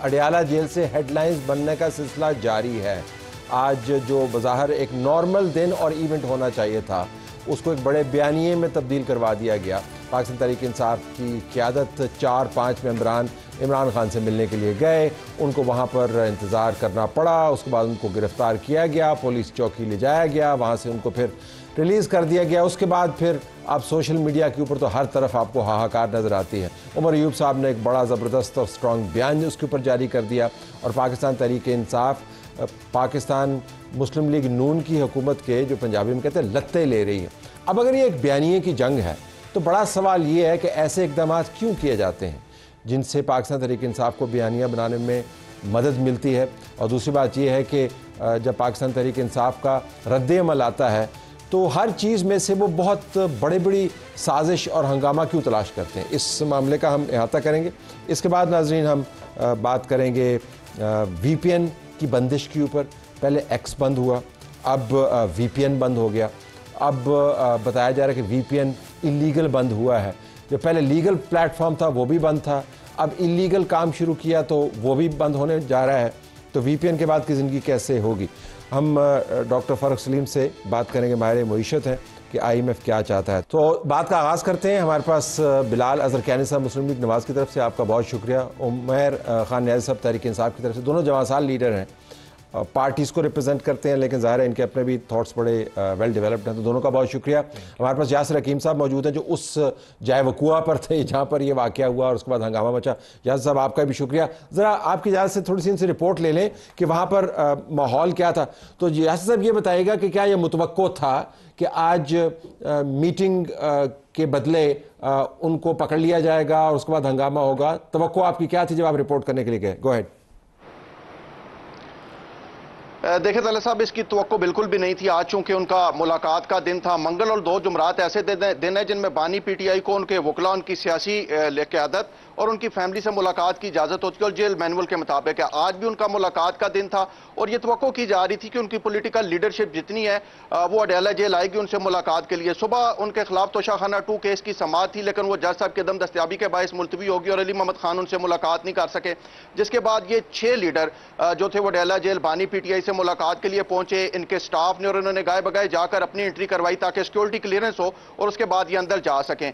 Adiala jail से headlines बनने का सिलसिला जारी है। आज जो बज़ाहिर एक नॉर्मल दिन और इवेंट होना चाहिए था, उसको एक बड़े बयानिए में तब्दील करवा दिया गया। पाकिस्तान तहरीक इंसाफ की क़यादत 4-5 मेंबरान इमरान खान से मिलने के लिए गए, उनको वहाँ पर इंतज़ार करना पड़ा। उसके बाद उनको गिरफ़्तार किया गया, पुलिस चौकी ले जाया गया, वहाँ से उनको फिर रिलीज़ कर दिया गया। उसके बाद फिर अब सोशल मीडिया के ऊपर तो हर तरफ आपको हाहाकार नज़र आती है। उमर अयूब साहब ने एक बड़ा ज़बरदस्त और स्ट्रॉन्ग बयान उसके ऊपर जारी कर दिया और पाकिस्तान तहरीक इंसाफ पाकिस्तान मुस्लिम लीग नून की हुकूमत के, जो पंजाबी में कहते हैं, लत्ते ले रही है। अब अगर ये एक बयानिए की जंग है तो बड़ा सवाल ये है कि ऐसे इकदाम क्यों किए जाते हैं जिनसे पाकिस्तान तहरीक इंसाफ को बयानिया बनाने में मदद मिलती है। और दूसरी बात यह है कि जब पाकिस्तान तहरीक इंसाफ का रद्द-ए-अमल आता है तो हर चीज़ में से वो बहुत बड़ी साजिश और हंगामा क्यों तलाश करते हैं। इस मामले का हम अहाता करेंगे। इसके बाद नाज़रीन हम बात करेंगे VPN की बंदिश के ऊपर। पहले X बंद हुआ, अब VPN बंद हो गया। अब बताया जा रहा है कि VPN इलीगल बंद हुआ है। जो पहले लीगल प्लेटफॉर्म था वो भी बंद था, अब इलीगल काम शुरू किया तो वो भी बंद होने जा रहा है। तो VPN के बाद की ज़िंदगी कैसे होगी। हम डॉक्टर फ़ारूक सलीम से बात करेंगे, माहिर मईशत हैं, कि IMF क्या चाहता है। तो बात का आगाज़ करते हैं। हमारे पास बिलाल अज़रकैनी साहब मुस्लिम लीग नवाज़ की तरफ से, आपका बहुत शुक्रिया। उमैर खान न्याज़ी साहब तहरीक इंसाफ की तरफ से, दोनों जवासाल लीडर हैं, पार्टीज़ को रिप्रेजेंट करते हैं, लेकिन ज़ाहिर है इनके अपने भी थॉट्स बड़े वेल डेवलप्ड हैं। तो दोनों का बहुत शुक्रिया। हमारे पास यासिर हकीम साहब मौजूद हैं जो उस जाए वक़ुआ पर थे जहाँ पर ये वाक़या हुआ और उसके बाद हंगामा मचा। यासिर साहब आपका भी शुक्रिया। ज़रा आपकी इजाज़त से थोड़ी सी इनसे रिपोर्ट ले लें कि वहाँ पर माहौल क्या था। तो यासिर साहब ये बताइएगा कि क्या ये मुतवक्को था कि आज मीटिंग के बदले उनको पकड़ लिया जाएगा और उसके बाद हंगामा होगा। तवक्को आपकी क्या थी जब आप रिपोर्ट करने के लिए गए? Go ahead. देखिए तले साहब, इसकी तवक्को बिल्कुल भी नहीं थी। आज चूंकि उनका मुलाकात का दिन था, मंगल और 2 जुमरात ऐसे दिन है जिनमें बानी PTI को उनके वकला, उनकी सियासी क़यादत और उनकी फैमिली से मुलाकात की इजाज़त होती है और जेल मैनुअल के मुताबिक है। आज भी उनका मुलाकात का दिन था और ये तवक्को की जा रही थी कि उनकी पॉलिटिकल लीडरशिप जितनी है वो अडयाला जेल आएगी उनसे मुलाकात के लिए। सुबह उनके खिलाफ तोशाखाना 2 केस की समाअत थी, लेकिन वो जज साहब के दम दस्तियाबी के बायस मुलतवी होगी और अली मोहम्मद खान उनसे मुलाकात नहीं कर सके। जिसके बाद ये 6 लीडर जो थे वो अडयाला जेल बानी PTI से मुलाकात के लिए पहुंचे। इनके स्टाफ ने और इन्होंने गाय बगाए जाकर अपनी एंट्री करवाई ताकि सिक्योरिटी क्लियरेंस हो और उसके बाद ये अंदर जा सकें।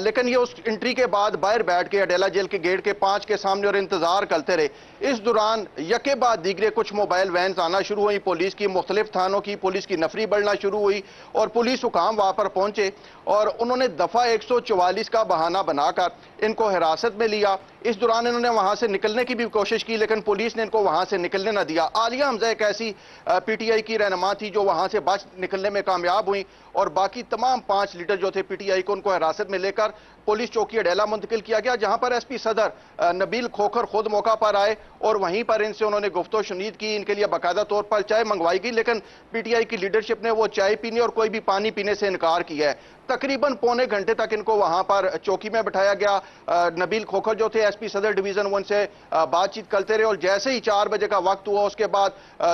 लेकिन ये उस एंट्री के बाद बाहर बैठ के अडयाला जेल के गेट के 5 के सामने और इंतजार करते रहे। इस दौरान यके बाद दीगरे कुछ मोबाइल वैन आना शुरू हुई, पुलिस की मुख्तलिफ थानों की पुलिस की नफरी बढ़ना शुरू हुई और पुलिस हुकाम वहां पर पहुंचे और उन्होंने दफा 144 का बहाना बनाकर इनको हिरासत में लिया। इस दौरान इन्होंने वहां से निकलने की भी कोशिश की, लेकिन पुलिस ने इनको वहां से निकलने न दिया। आलिया हमजा एक ऐसी PTI की रहनुमा थी जो वहां से बच निकलने में कामयाब हुई और बाकी तमाम 5 लीडर जो थे PTI को उनको हिरासत में लेकर पुलिस चौकी अडयाला मुंतकिल किया गया, जहां पर SP सदर नबील खोखर खुद मौका पर आए और वहीं पर इनसे उन्होंने गुफ्तो शुनीद की। इनके लिए बाकायदा तौर पर चाय मंगवाई गई, लेकिन PTI की लीडरशिप ने वो चाय पीने और कोई भी पानी पीने से इनकार किया है। तकरीबन पौने घंटे तक इनको वहां पर चौकी में बिठाया गया। नबील खोखर जो थे SP सदर डिवीजन 1 से बातचीत करते रहे और जैसे ही 4 बजे का वक्त हुआ उसके बाद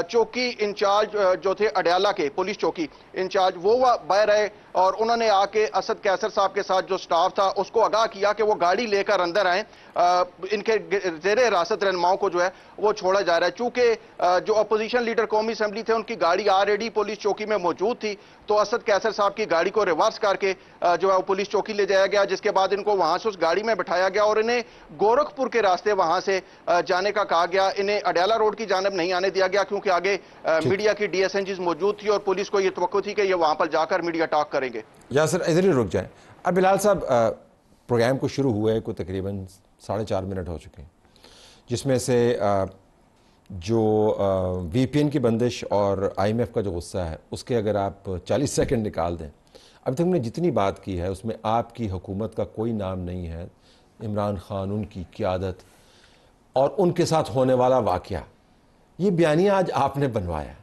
चौकी इंचार्ज जो थे अडयाला के, पुलिस चौकी इंचार्ज, वो बाहर आए और उन्होंने आके असद कैसर साहब के साथ जो स्टाफ था उसको आगाह किया कि वो गाड़ी लेकर अंदर आए। इनके जेरे हिरासत रहनुमाओं को जो है वो छोड़ा जा रहा है। चूंकि जो अपोजिशन लीडर कौमी असेंबली थे उनकी गाड़ी ऑलरेडी पुलिस चौकी में मौजूद थी, तो असद कैसर साहब की गाड़ी को रिवर्स करके जो है वो पुलिस चौकी ले जाया गया, जिसके बाद इनको वहां से उस गाड़ी में बिठाया गया और इन्हें गोरखपुर के रास्ते वहां से जाने का कहा गया। इन्हें अडयाला रोड की जानब नहीं आने दिया गया क्योंकि आगे मीडिया की DSNGs मौजूद थी और पुलिस को यह तवक्को थी कि ये वहां पर जाकर मीडिया टॉक करेंगे। यासिर इधर ही रुक जाए। अब बिलाल साहब, प्रोग्राम को शुरू हुए को तकरीबन 4.5 मिनट हो चुके हैं, जिसमें से जो VPN की बंदिश और IMF का जो गुस्सा है उसके अगर आप 40 सेकंड निकाल दें। अभी तक हमने जितनी बात की है उसमें आपकी हुकूमत का कोई नाम नहीं है। इमरान खान, उनकी क़यादत और उनके साथ होने वाला वाक़या, ये बयानिया आज आपने बनवाया।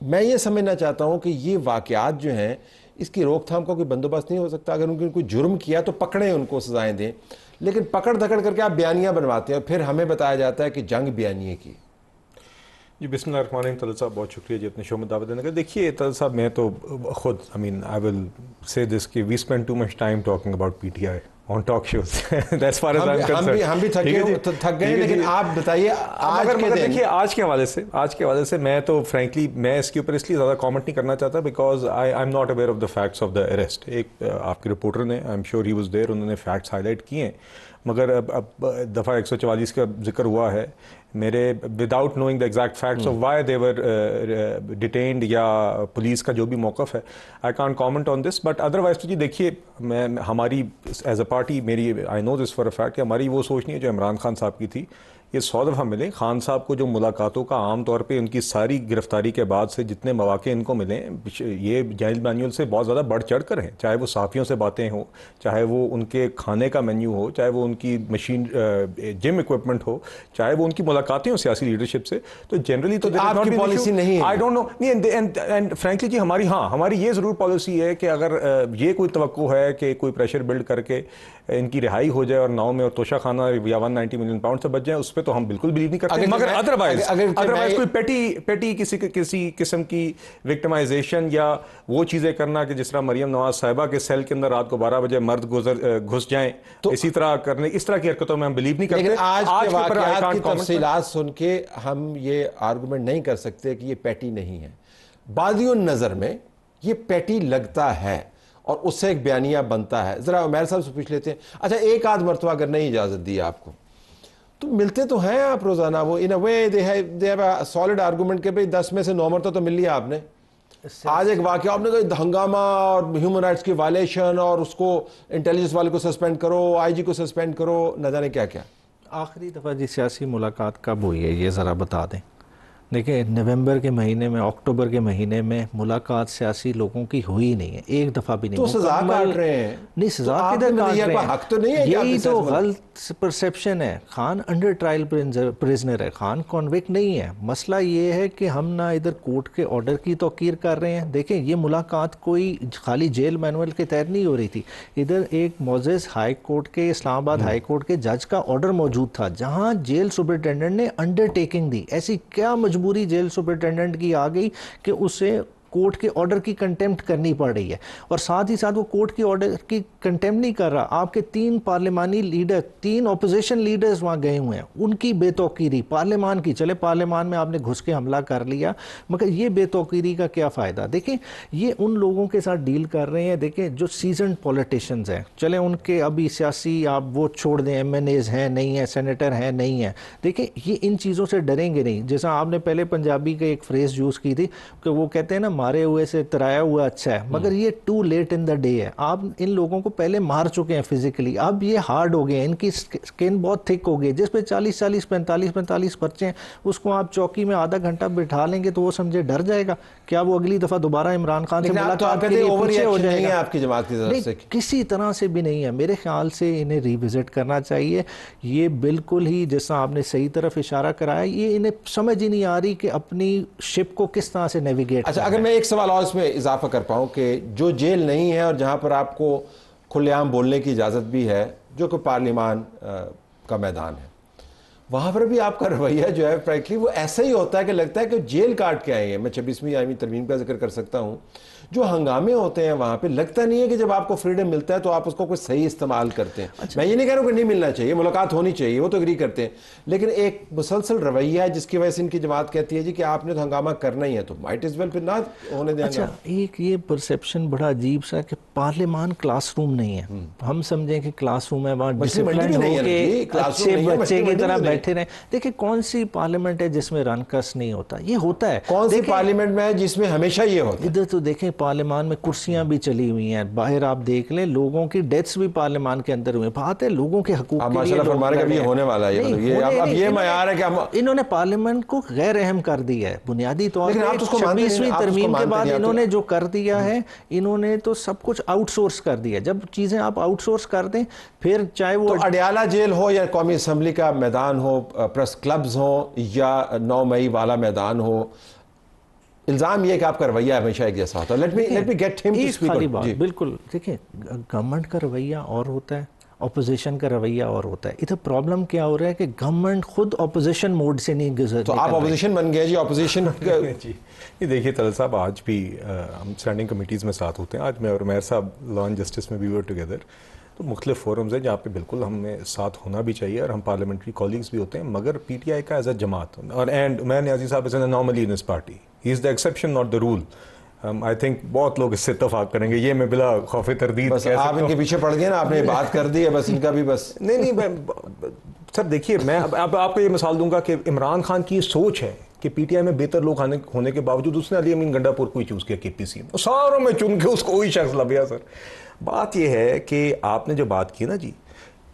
मैं ये समझना चाहता हूँ कि ये वाक़यात जो हैं इसकी रोकथाम का कोई बंदोबस्त नहीं हो सकता? अगर उनके कोई जुर्म किया तो पकड़ें, उनको सजाएं दें, लेकिन पकड़ धकड़ करके आप बयानिया बनवाते हैं, फिर हमें बताया जाता है कि जंग बयानिए की। जी बिस्मिल्लाहिर्रहमानिर्रहीम। तलत साहब बहुत शुक्रिया जी अपने शो में दावत देने का। देखिए तलत साहब, मैं तो खुद आई विल से दिस कि we spend too much time talking about PTI on talk shows that's far as I am concerned. हम भी थक गए, लेकिन आप बताइए आज के दिन। देखिए आज के हवाले से मैं तो फ्रैंकली मैं इसके ऊपर इसलिए ज़्यादा कमेंट नहीं करना चाहता because I am not aware of the facts of the arrest. एक आपके रिपोर्टर ने, I am sure he was there, उन्होंने फैक्ट्स हाईलाइट किए हैं, मगर अब दफ़ा 144 का जिक्र हुआ है मेरे, without knowing the exact facts of why they were detained या पुलिस का जो भी मौक़िफ़ है, I can't comment on this. But otherwise तो जी देखिए, मैं हमारी एज अ पार्टी, मेरी I know this for a fact कि हमारी वो सोच नहीं है जो इमरान खान साहब की थी। ये 100 दफ़ा मिले खान साहब को, जो मुलाकातों का आम तौर पे उनकी सारी गिरफ्तारी के बाद से जितने मौके इनको मिले, ये जेल मैनुअल से बहुत ज़्यादा बढ़ चढ़ कर हैं। चाहे वो साफ़ियों से बातें हों, चाहे वो उनके खाने का मेन्यू हो, चाहे वो उनकी मशीन जिम इक्विपमेंट हो, चाहे वो उनकी मुलाकातें हो सियासी लीडरशिप से। तो जनरली तो आपकी पॉलिसी नहीं है, I don't know, and frankly जी हमारी ये ज़रूर पॉलिसी है कि अगर ये कोई तवक्को है कि कोई प्रेशर बिल्ड करके इनकी रिहाई हो जाए और 9 में और तोशा खाना या 190 मिलियन पाउंड से बच जाए, उस पे तो हम बिल्कुल बिलीव नहीं करते। मगर अदरवाइज कोई पेटी किसी किस्म की विक्टिमाइजेशन या वो चीज़ें करना कि जिस तरह मरियम नवाज साहिबा के सेल के अंदर रात को 12 बजे मर्द घुस जाएं, तो इस तरह की हरकतों में हम बिलीव नहीं करते। लेकिन आज के वाक़यात की तफसीलात सुन के हम ये आर्गूमेंट नहीं कर सकते कि ये पेटी नहीं है। बादियों नज़र में ये पेटी लगता है और उससे एक बयानिया बनता है। ज़रा उमैर साहब से पूछ लेते हैं, अच्छा एक आध मरतबा अगर नहीं इजाज़त दी आपको तो मिलते तो हैं आप रोज़ाना, वो in a way they have a solid argument के भाई 10 में से 9 मरतबा तो मिल लिया आपने। आज एक वाक़या आपने कहा हंगामा और ह्यूमन राइट्स की वायलेशन और उसको इंटेलिजेंस वाले को सस्पेंड करो, IG को सस्पेंड करो, न जाने क्या क्या। आखिरी दफ़ा जी सियासी मुलाकात कब हुई है ये ज़रा बता दें। देखिए नवंबर के महीने में, अक्टूबर के महीने में मुलाकात सियासी लोगों की हुई नहीं है, एक दफ़ा भी नहीं। तो सजा काट रहे हैं, नहीं सजा किधर काट रहे हैं, हक तो नहीं है। यही तो गलत परसेप्शन है। खान अंडर ट्रायल प्रिजनर है, खान कॉन्विक्ट नहीं है। मसला ये है कि हम ना इधर कोर्ट के ऑर्डर की तौकीर कर रहे हैं। देखें ये मुलाकात कोई खाली जेल मैनुअल के तहत नहीं हो रही थी, इधर एक मोजेस हाई कोर्ट के, इस्लामाबाद हाई कोर्ट के जज का ऑर्डर मौजूद था, जहाँ जेल सुपरिटेंडेंट ने अंडरटेकिंग दी। ऐसी क्या मजबूरी जेल सुपरिटेंडेंट की आ गई कि उसे कोर्ट के ऑर्डर की कंटेम्प्ट करनी पड़ रही है? और साथ ही साथ वो कोर्ट के ऑर्डर की कंटेम्प्ट नहीं कर रहा, आपके 3 पार्लिमानी लीडर, 3 ऑपोजिशन लीडर्स वहाँ गए हुए हैं, उनकी बेतौकीरी पार्लियामान की। चले पार्लियामान में आपने घुस के हमला कर लिया, मगर ये बेतौकीरी का क्या फ़ायदा? देखें ये उन लोगों के साथ डील कर रहे हैं, देखें जो सीजनड पॉलिटिशियंस हैं, चले उनके अभी सियासी आप वो छोड़ दें, MNAs हैं नहीं है, सेनेटर हैं नहीं है, देखें ये इन चीज़ों से डरेंगे नहीं। जैसा आपने पहले पंजाबी का एक फ्रेज़ यूज़ की थी कि वो कहते हैं ना मारे हुए से तराया हुआ अच्छा है, मगर ये too late in the day है। आप इन लोगों को पहले मार चुके हैं फिजिकली, अब ये हार्ड हो गए, इनकी स्किन बहुत थिक हो गई। जिस पे 40-40, 45-45 पर्चे हैं, उसको आप चौकी में आधा घंटा बिठा लेंगे तो वो समझे डर जाएगा। क्या वो अगली दफ़ा दोबारा इमरान खान से मुलाकात के लिए पीछे हो जाएगा? आपकी जमात की तरफ से किसी तरह से भी नहीं है। मेरे ख्याल से इन्हें रिविजिट करना चाहिए। ये बिल्कुल ही जैसा आपने सही तरफ इशारा कराया, ये इन्हें समझ ही नहीं आ रही कि अपनी शिप को किस तरह से नेविगेट। अच्छा अगर मैं एक सवाल और इसमें इजाफा कर पाऊँ कि जो जेल नहीं है और जहाँ पर आपको खुलेआम बोलने की इजाज़त भी है, जो कि पार्लियामान का मैदान है, वहाँ पर भी आपका रवैया जो है फ्रैंकली वो ऐसा ही होता है कि लगता है कि जेल काट के आए हैं। मैं 26वीं आईनी तरमीम का जिक्र कर सकता हूँ, जो हंगामे होते हैं वहाँ पे लगता नहीं है कि जब आपको फ्रीडम मिलता है तो आप उसको कोई सही इस्तेमाल करते हैं। अच्छा। मैं ये नहीं कह रहा हूँ कि नहीं मिलना चाहिए, मुलाकात होनी चाहिए, वो तो एग्री करते हैं, लेकिन एक मुसलसल रवैया है जिसकी वजह से इनकी जमात कहती है जी कि आपने तो हंगामा करना ही है, तो माइट इज वेल फिर ना होने देंगे। अच्छा एक ये परसेप्शन बड़ा अजीब सा कि पार्लियामान क्लासरूम नहीं है, हम समझें कि क्लासरूम है, वहाँ डिसिप्लिन होके अच्छे बच्चे की तरह बैठे रहे। देखिए कौन सी पार्लियामेंट है जिसमें रनकस नहीं होता? ये होता है। कौन सी पार्लियामेंट में है जिसमें हमेशा ये होता है? इधर तो देखें पार्लियामान में कुर्सियां भी चली हुई हैं, बाहर आप देख लें लोगों की डेथ्स भी पार्लियामान के अंदर हुई। बात है लोगों के हकूक के लिए होने वाला है, अब ये मयार है कि हम इन्होंने पार्लियामेंट को गैर अहम कर दिया है बुनियादी तौर पर। 26वीं तरमीम के बाद इन्होंने जो कर दिया है, इन्होंने तो सब कुछ आउटसोर्स कर दिया। जब चीजें आप आउटसोर्स कर दें, फिर चाहे वो अडयाला जेल हो या कौमी असम्बली का मैदान हो, प्रेस क्लब्स हो या 9 मई वाला मैदान हो, इल्जाम ये कि आपका रवैया हमेशा एक जैसा होता है। Let me get him to speak. बिल्कुल देखिए गवर्नमेंट का रवैया और होता है, ऑपोजिशन का रवैया और होता है। इधर प्रॉब्लम क्या हो रहा है कि गवर्नमेंट खुद ऑपोजिशन मोड से नहीं गुजर, तो आप ऑपोजिशन बन गए जी, ऑपोजिशन जी। ये देखिए तलत साहब, आज भी हम स्टैंडिंग कमेटीज़ में साथ होते हैं। आज मैं और उमैर साहब लॉ एंड जस्टिस में भी वर टुगेदर, तो मुख्तलिफ फोरम्स हैं जहाँ पे बिल्कुल हमें साथ होना भी चाहिए और हम पार्लियामेंट्री कॉलीग्स भी होते हैं, मगर PTI का एज अ जमात और एंड मैं न्याजी साहब is an anomaly in this party, he is the exception not the rule. I think बहुत लोग इससे इत्तेफाक करेंगे, ये मैं बिला खौफ तरदीद बस आप इनके पीछे पड़ गए ना, आपने बात कर दी है बस, इनका भी बस नहीं सर देखिए, मैं अब आपको ये मिसाल दूंगा कि इमरान खान की ये सोच है कि PTI में बेहतर लोग होने के बावजूद उसने अली अमीन गंडापुर को ही चूज किया KPC में, सारों में चुन के उसको वही शख्स लग गया। सर बात ये है कि आपने जो बात की ना जी,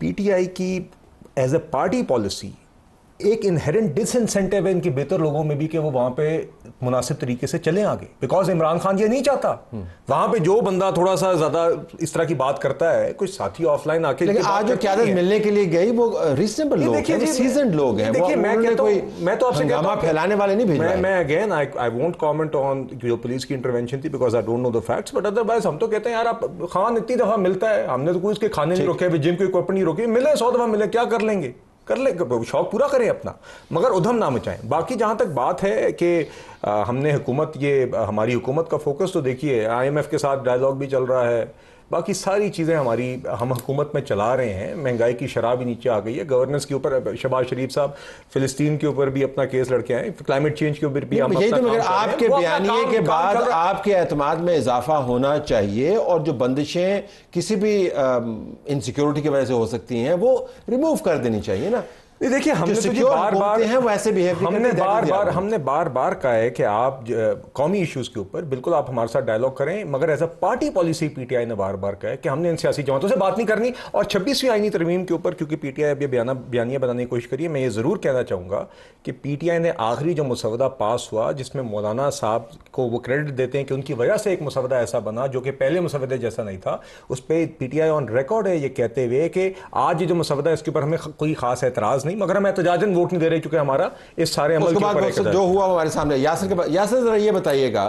PTI की एज ए पार्टी पॉलिसी एक इनहेरेंट डिसइंसेंटिव है इनके बेहतर लोगों में भी कि वो वहां पे मुनासिब तरीके से चले आगे, बिकॉज इमरान खान ये नहीं चाहता वहां पे जो बंदा थोड़ा सा ज्यादा इस तरह की बात करता है, कुछ साथी ऑफलाइन आके, लेकिन आज जो क्यादत मिलने के लिए गई वो रीजनेबल लोग हैं, वो सीजन्ड लोग हैं। देखिए मैं तो आपसे हंगामा फैलाने वाले नहीं भेज, मैं again I won't comment on जो पुलिस की इंटरवेंशन थी because I don't know the facts, but otherwise हम तो कहते हैं यार आप खान इतनी दफा मिलता है, हमने तो कोई उसके खाने नहीं रोके, जिम के इक्विपमेंट नहीं रोके, मिले 100 दफा मिले, क्या कर लेंगे, कर ले, शौक पूरा करें अपना, मगर उधम ना मचाएं। बाकी जहां तक बात है कि हमने हुकूमत, ये हमारी हुकूमत का फोकस तो देखिए IMF के साथ डायलॉग भी चल रहा है, बाकी सारी चीज़ें हमारी हम हुकूमत में चला रहे हैं, महंगाई की शराब भी नीचे आ गई है, गवर्नेंस के ऊपर शहबाज शरीफ साहब फ़िलिस्तीन के ऊपर भी अपना केस लड़के आए, क्लाइमेट चेंज के ऊपर भी हम यही तो, मगर आपके बयानिए के बाद आपके एतमाद में इजाफा होना चाहिए और जो बंदिशें किसी भी इनसिक्योरिटी की वजह से हो सकती हैं वो रिमूव कर देनी चाहिए ना। देखिए हमने तो बार-बार हैं वैसे बिहेव हमने बार-बार कहा है कि आप कौमी इश्यूज के ऊपर बिल्कुल आप हमारे साथ डायलॉग करें, मगर as a party policy PTI ने बार-बार कहा है कि हमने इन सियासी जमातों से बात नहीं करनी। और 26वीं आईनी तरमीम के ऊपर क्योंकि PTI अभी बयानिया बनाने की कोशिश करिए, मैं ये जरूर कहना चाहूंगा कि PTI ने आखिरी जो मुसवदा पास हुआ जिसमें मौलाना साहब को वो क्रेडिट देते हैं कि उनकी वजह से एक मुसवदा ऐसा बना जो कि पहले मुसवदे जैसा नहीं था, उस पर PTI ऑन रिकॉर्ड है ये कहते हुए कि आज ये जो मुसवदा है इसके ऊपर हमें कोई खास एतराज नहीं, मगर हम एहतजाजन वोट नहीं दे रहे क्योंकि हमारा इस सारे अमल के ऊपर जो हुआ हमारे सामने। यासिर जरा ये बताइएगा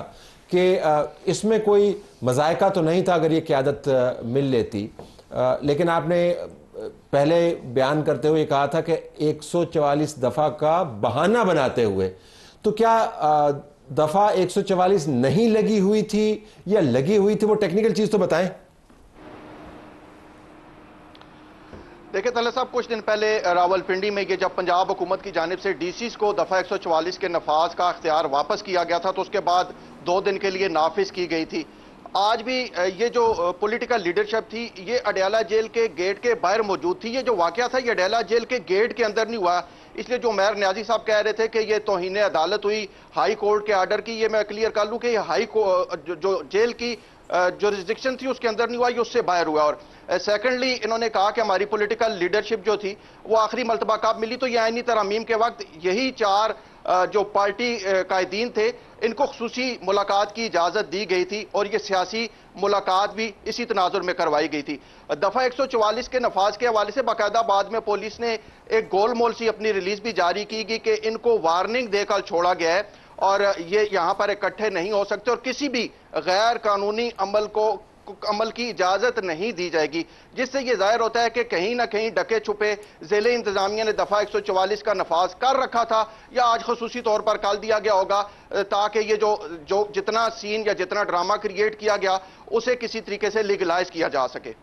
कि इसमें कोई मजायका तो नहीं था अगर ये क़यादत मिल लेती, लेकिन आपने पहले बयान करते हुए कहा था कि 144 दफ़ा का बहाना बनाते हुए, तो क्या दफ़ा 144 नहीं लगी हुई थी या लगी हुई थी, वो टेक्निकल चीज़ तो बताएं। देखिए तले साहब, कुछ दिन पहले रावलपिंडी में ये जब पंजाब हुकूमत की जानिब से DCs को दफ़ा 144 के नफाज का अख्तियार वापस किया गया था, तो उसके बाद 2 दिन के लिए नाफिज की गई थी। आज भी ये जो पॉलिटिकल लीडरशिप थी ये अडयाला जेल के गेट के बाहर मौजूद थी। ये जो वाकया था ये अडयाला जेल के गेट के अंदर नहीं हुआ, इसलिए जो मेयर न्याजी साहब कह रहे थे कि ये तौहीन अदालत हुई हाई कोर्ट के आर्डर की, ये मैं क्लियर कर लूँ कि ये हाई जो जेल की जुरिस्डिक्शन थी उसके अंदर नहीं हुआ, ये उससे बाहर हुआ। और सेकेंडली इन्होंने कहा कि हमारी पॉलिटिकल लीडरशिप जो थी वो आखिरी मरतबा कब मिली, तो ये आईनी तरमीम के वक्त यही 4 जो पार्टी कायदीन थे इनको खुसूसी मुलाकात की इजाज़त दी गई थी और ये सियासी मुलाकात भी इसी तनाजुर में करवाई गई थी। दफ़ा 144 के नफाज के हवाले से बाकायदा बाद में पुलिस ने एक गोलमोल सी अपनी रिलीज भी जारी की गई कि इनको वार्निंग देकर छोड़ा गया है और ये यहाँ पर इकट्ठे नहीं हो सकते और किसी भी गैर कानूनी अमल की इजाजत नहीं दी जाएगी, जिससे यह जाहिर होता है कि कहीं ना कहीं डके छुपे ज़िले इंतजामिया ने दफ़ा 144 का नफाज कर रखा था या आज खसूसी तौर पर कल दिया गया होगा, ताकि ये जो जितना सीन या जितना ड्रामा क्रिएट किया गया उसे किसी तरीके से लीगलाइज किया जा सके।